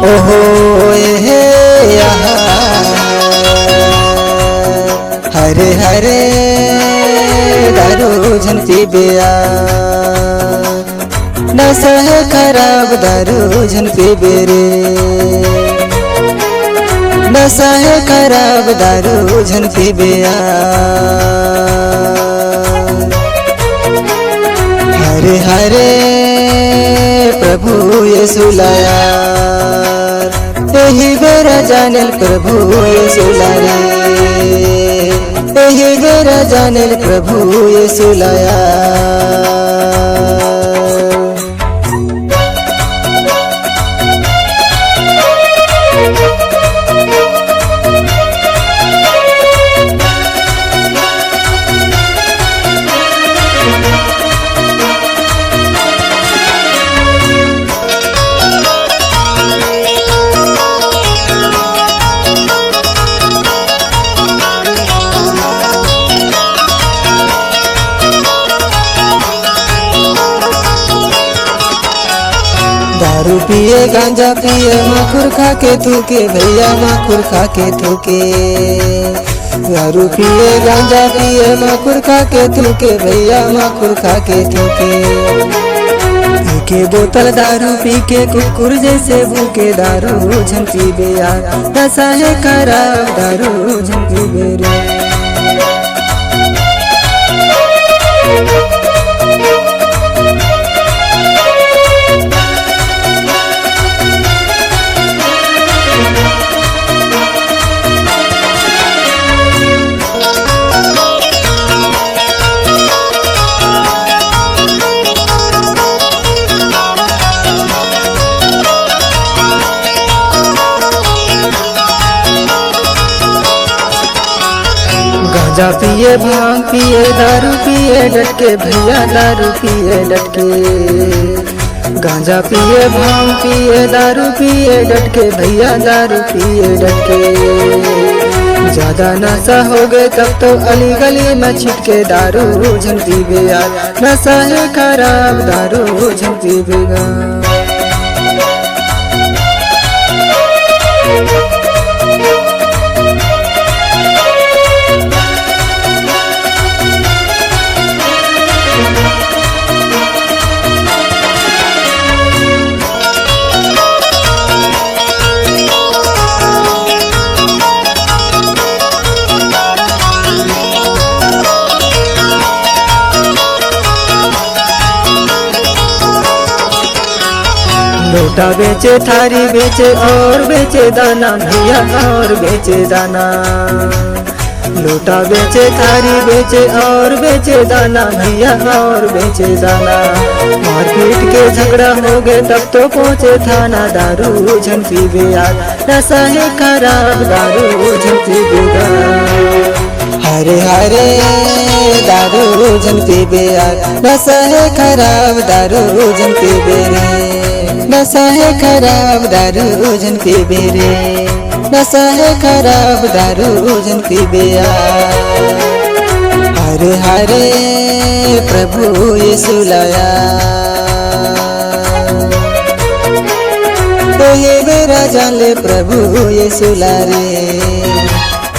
ओहो हे हरे हरे दारू झंती बिया नशा है खराब दारू झंती बेरे नशा है खराब दारू झंती बिया हरे हरे प्रभु यीशु लाया यही बेरा जानेल प्रभु यीशु लाया यही बेरा जानेल प्रभु यीशु लाया दारू पिए गांजा पिए माखुर खा के थूके भैया माखुर खा के थूके दारू पिए गांजा पिए माखुर खा के थूके भैया माखुर खा के थूके के बोतल दारू पी के कुकुर जैसे भूखे दारू झंती बेया नशा है खराब दारू झंती बेरे गांजा पिए भांग पिए दारू पिए डटके भैया दारू पिए डटके गांजा पिए भांग पिए दारू पिए डटके भैया दारू पिए डटके ज्यादा नशा हो गए तब तो अली गली में छिटके दारू झंती बेया नशा है खराब दारू झंती बेगा लोटा बेचे थारी बेचे और बेचे दाना भैया और बेचे दाना लोटा बेचे थारी बेचे और बेचे दाना भैया और बेचे दाना मारपीट के झगड़ा हो गए तब तो पहुँचे थाना दारू झंती बेया नशा है खराब दारू झंती बेगा हरे हरे दारू झंती बेया नशा है खराब दारू झंती बेरे नशा है खराब दारू झंती बेरे नशा है खराब दारू झंती बेया हरे हरे प्रभु यीशु लाया यही बेरा जाने प्रभु यीशु लारे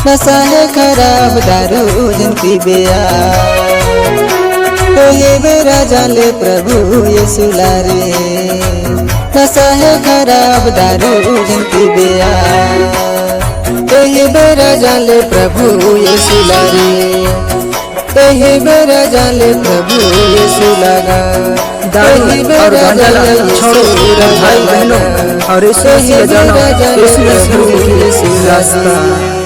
नशा है खराब दारू झंती बेया यही बेरा जाने प्रभु यीशु लारे नशा है खराब दारू झंती बेया यही बेरा जाने प्रभु यीशु लारे यही बेरा जाने प्रभु यीशु लगा दारू और गांजा छोड़ो भाई बहनों और यीशु से जानो यीशु रास्ता।